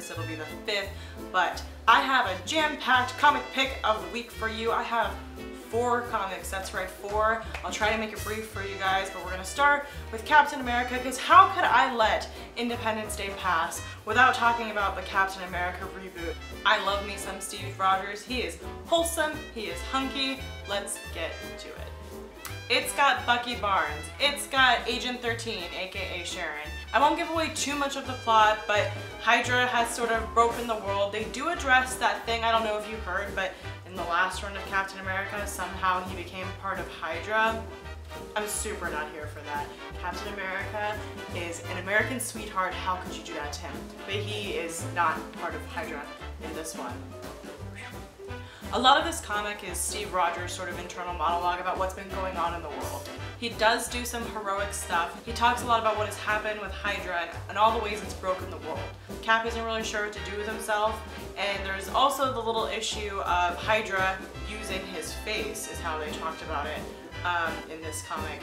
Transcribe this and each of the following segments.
this, it'll be the 5th, but I have a jam-packed comic pick of the week for you. I have 4 comics, that's right, 4. I'll try to make it brief for you guys, but we're gonna start with Captain America, because how could I let Independence Day pass without talking about the Captain America reboot? I love me some Steve Rogers. He is wholesome, he is hunky. Let's get to it. It's got Bucky Barnes, it's got Agent 13, aka Sharon. I won't give away too much of the plot, but Hydra has sort of broken the world. They do address that thing, I don't know if you heard, but in the last run of Captain America, somehow he became part of Hydra. I'm super not here for that. Captain America is an American sweetheart, how could you do that to him? But he is not part of Hydra in this one. A lot of this comic is Steve Rogers' sort of internal monologue about what's been going on in the world. He does do some heroic stuff. He talks a lot about what has happened with Hydra and all the ways it's broken the world. Cap isn't really sure what to do with himself, and there's also the little issue of Hydra using his face, is how they talked about it in this comic,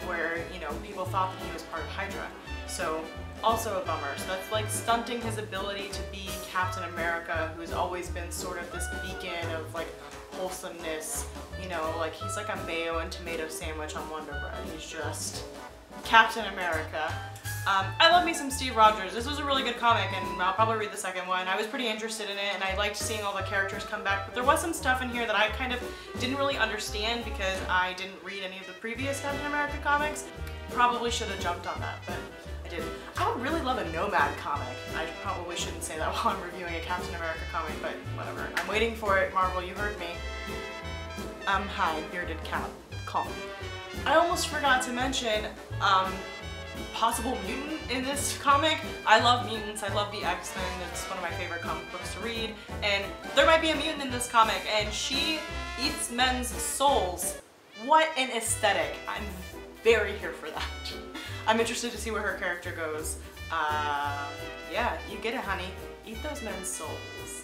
where, you know, people thought that he was part of Hydra. So, also a bummer. So that's like stunting his ability to be Captain America, who's always been sort of this beacon of like wholesomeness. You know, like he's like a mayo and tomato sandwich on Wonder Bread. He's just Captain America. I love me some Steve Rogers. This was a really good comic, and I'll probably read the second one. I was pretty interested in it, and I liked seeing all the characters come back, but there was some stuff in here that I kind of didn't really understand because I didn't read any of the previous Captain America comics. Probably should have jumped on that, but I didn't. I would really love a Nomad comic. I probably shouldn't say that while I'm reviewing a Captain America comic, but whatever. I'm waiting for it, Marvel, you heard me. Hi, Bearded Cat. Call me. I almost forgot to mention, possible mutant in this comic. I love mutants, I love the X-Men, it's one of my favorite comic books to read, and there might be a mutant in this comic, and she eats men's souls. What an aesthetic. I'm very here for that. I'm interested to see where her character goes. Yeah, you get it, honey. Eat those men's souls.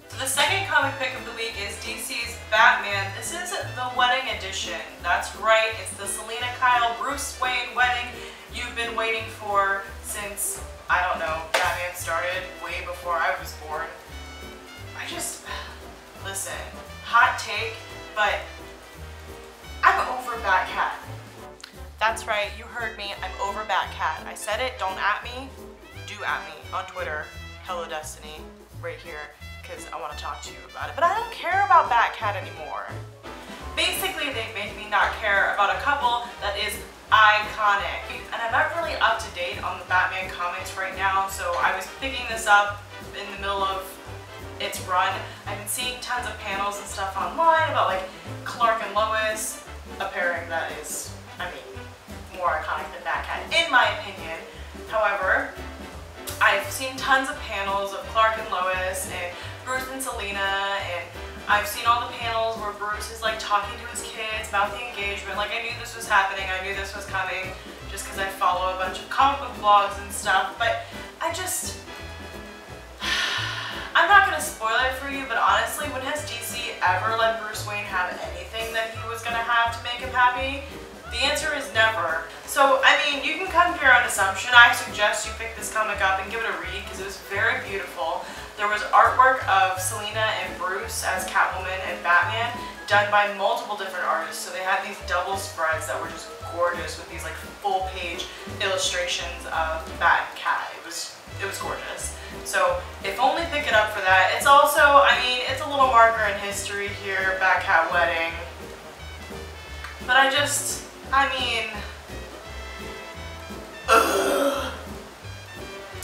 So the second comic pick of the week is DC's Batman. This is the wedding edition. That's right, it's the Selina Kyle Bruce Wayne wedding you've been waiting for since, I don't know, Batman started way before I was born. Listen, hot take, but I'm over Batcat. That's right, you heard me, I'm over Batcat. I said it, don't at me, do at me on Twitter, Hello Destiny, right here, because I want to talk to you about it. But I don't care about Batcat anymore. Basically, they made me not care about a couple that is iconic. And I'm not really up to date on the Batman comics right now, so I was picking this up in the middle of its run. I've been seeing tons of panels and stuff online about like Clark and Lois, a pairing that is, I mean, more iconic than Batcat, in my opinion. However, I've seen tons of panels of Clark and Lois and Bruce and Selina, and I've seen all the panels where Bruce is like talking to his kids about the engagement. Like, I knew this was happening, I knew this was coming, just because I follow a bunch of comic book blogs and stuff, but I'm not going to spoil it for you, but honestly, when has DC ever let Bruce Wayne have anything that he was going to have to make him happy? The answer is never. So, I mean, you can come to your own assumption. I suggest you pick this comic up and give it a read because it was very beautiful. There was artwork of Selina and Bruce as Catwoman and Batman done by multiple different artists. So they had these double spreads that were just gorgeous with these like full-page illustrations of Batcat. It was gorgeous. So if only pick it up for that. It's also, I mean, it's a little marker in history here, Batcat Wedding. But I mean, ugh.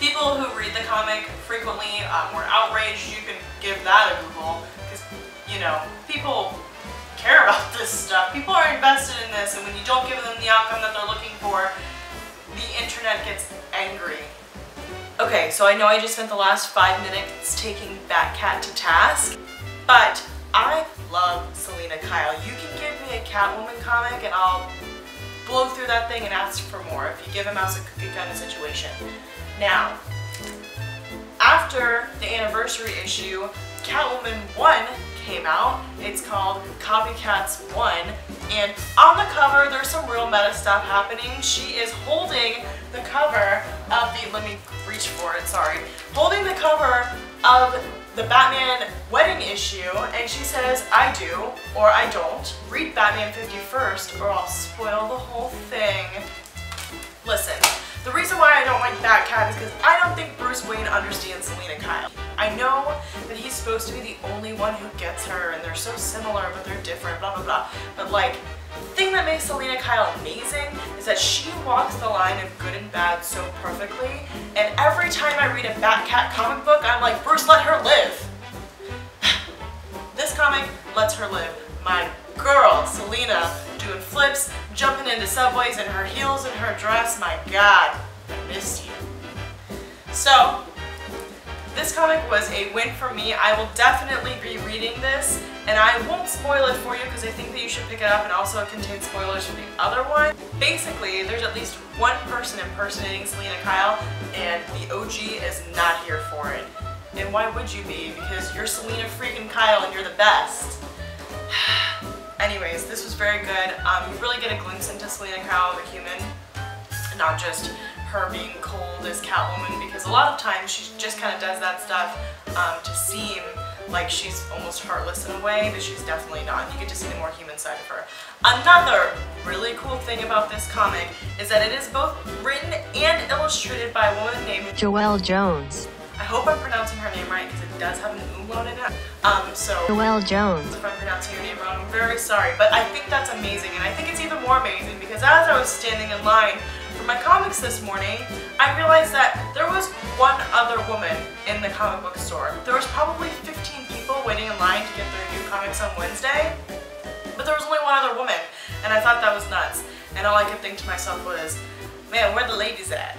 People who read the comic frequently were outraged. You can give that a Google, because, you know, people care about this stuff. People are invested in this, and when you don't give them the outcome that they're looking for, the internet gets angry. Okay, so I know I just spent the last 5 minutes taking Batcat to task, but I love Selina Kyle. You can give me a Catwoman comic and I'll blow through that thing and ask for more if you give a mouse a cookie kind of situation. Now, after the anniversary issue, Catwoman 1 came out. It's called Copycats 1, and on the cover there's some real meta stuff happening. She is holding the cover of the, let me reach for it, sorry, holding the cover of the Batman Wedding issue, and she says, I do, or I don't. Read Batman 50 first, or I'll spoil the whole thing. Listen, the reason why I don't like Batcat is because I don't think Bruce Wayne understands Selina Kyle. I know that he's supposed to be the only one who gets her, and they're so similar, but they're different, blah, blah, blah. But like, the thing that makes Selina Kyle amazing is that she walks the line of good and bad so perfectly, and every time I read a Batcat comic book, I'm like, Bruce, let her live. This comic lets her live. My girl, Selina, doing flips, jumping into subways in her heels and her dress. My God, I missed you. So, this comic was a win for me. I will definitely be reading this, and I won't spoil it for you because I think that you should pick it up, and also it contains spoilers for the other one. Basically, there's at least one person impersonating Selina Kyle, and the OG is not here for it. And why would you be? Because you're Selina freaking Kyle and you're the best. Anyways, this was very good. You really get a glimpse into Selina Kyle, the human, not just her being cold as Catwoman, because a lot of times she just kind of does that stuff to seem like she's almost heartless in a way, but she's definitely not. You get to see the more human side of her. Another really cool thing about this comic is that it is both written and illustrated by a woman named Joelle Jones. I hope I'm pronouncing her name right because it does have an umlaut in it. Joelle Jones. If I'm pronouncing your name wrong, I'm very sorry. But I think that's amazing, and I think it's even more amazing because as I was standing in line for my comics this morning, I realized that there was one other woman in the comic book store. There was probably 15 people waiting in line to get their new comics on Wednesday, but there was only one other woman, and I thought that was nuts. And all I could think to myself was, man, where the ladies at?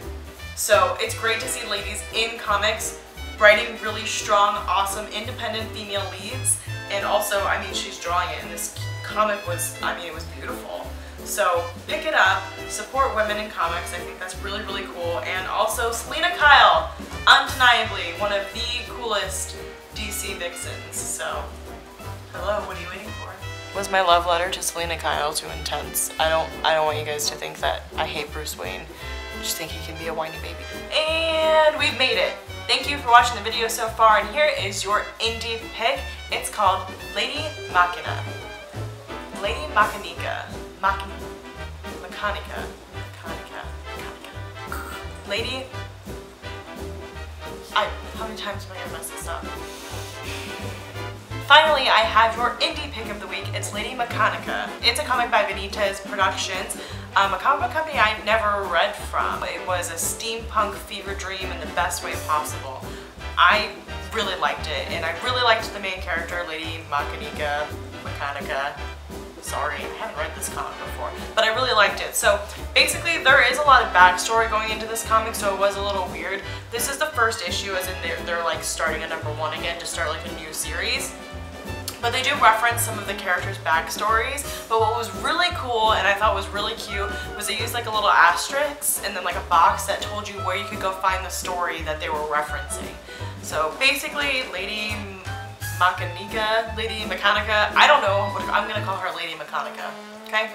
So it's great to see ladies in comics writing really strong, awesome, independent female leads. And also, I mean, she's drawing it, and this comic was, I mean, it was beautiful. So pick it up, support women in comics. I think that's really, really cool. And also, Selina Kyle, undeniably one of the coolest DC vixens. So, hello, what are you waiting for? Was my love letter to Selina Kyle too intense? I don't want you guys to think that I hate Bruce Wayne. I just think he can be a whiny baby. And we've made it. Thank you for watching the video so far, and here is your indie pick. It's called Lady Mechanika. Lady Mechanika. Machanika. Lady... how many times am I gonna mess this up? Finally, I have your indie pick of the week. It's Lady Mechanika. It's a comic by Benitez Productions, a comic book company I've never read from. It was a steampunk fever dream in the best way possible. I really liked it, and I really liked the main character, Lady Mechanika. Sorry, I haven't read this comic before, but I really liked it. So basically, there is a lot of backstory going into this comic, so it was a little weird. This is the first issue, as in they're like starting at #1 again to start like a new series. But they do reference some of the characters' backstories. But what was really cool, and I thought was really cute, was they used like a little asterisk and then like a box that told you where you could go find the story that they were referencing. So basically, Lady Mechanika, I don't know, I'm gonna call her Lady Mechanika, okay?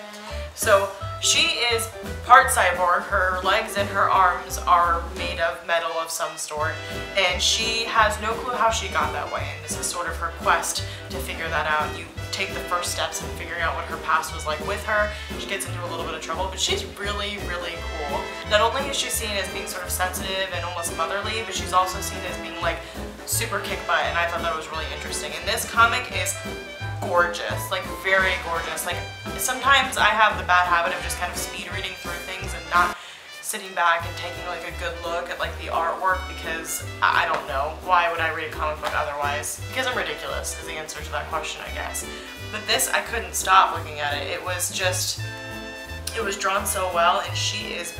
So she is part cyborg. Her legs and her arms are made of metal of some sort, and she has no clue how she got that way, and this is sort of her quest to figure that out. You take the first steps in figuring out what her past was like with her. She gets into a little bit of trouble, but she's really, really cool. Not only is she seen as being sort of sensitive and almost motherly, but she's also seen as being like super kick butt, and I thought that was really interesting. And this comic is gorgeous, like very gorgeous. Like sometimes I have the bad habit of just kind of speed reading through things and not sitting back and taking like a good look at like the artwork, because I don't know, why would I read a comic book otherwise? Because I'm ridiculous is the answer to that question, I guess. But this, I couldn't stop looking at it. It was just, it was drawn so well, and she is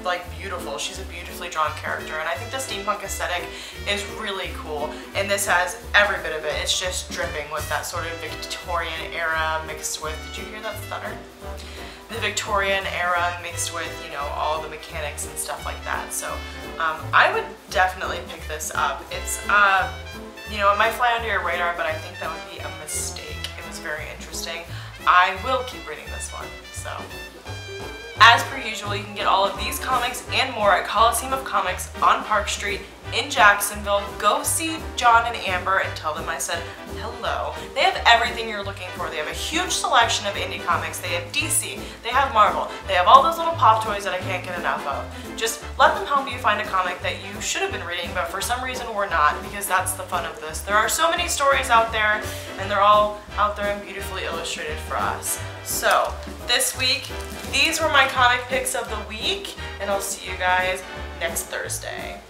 like beautiful. She's a beautifully drawn character, and I think the steampunk aesthetic is really cool, and this has every bit of it. It's just dripping with that sort of Victorian era mixed with, did you hear that stutter? The Victorian era mixed with, you know, all the mechanics and stuff like that. So I would definitely pick this up. It's, you know, it might fly under your radar, but I think that would be a mistake. It was very interesting. I will keep reading this one, so. As per usual, you can get all of these comics and more at Coliseum of Comics on Park Street in Jacksonville. Go see John and Amber and tell them I said hello. They have everything you're looking for. They have a huge selection of indie comics. They have DC, they have Marvel, they have all those little pop toys that I can't get enough of. Just let them help you find a comic that you should have been reading, but for some reason we're not, because that's the fun of this. There are so many stories out there, and they're all out there and beautifully illustrated for us. So this week, these were my comic picks of the week, and I'll see you guys next Thursday.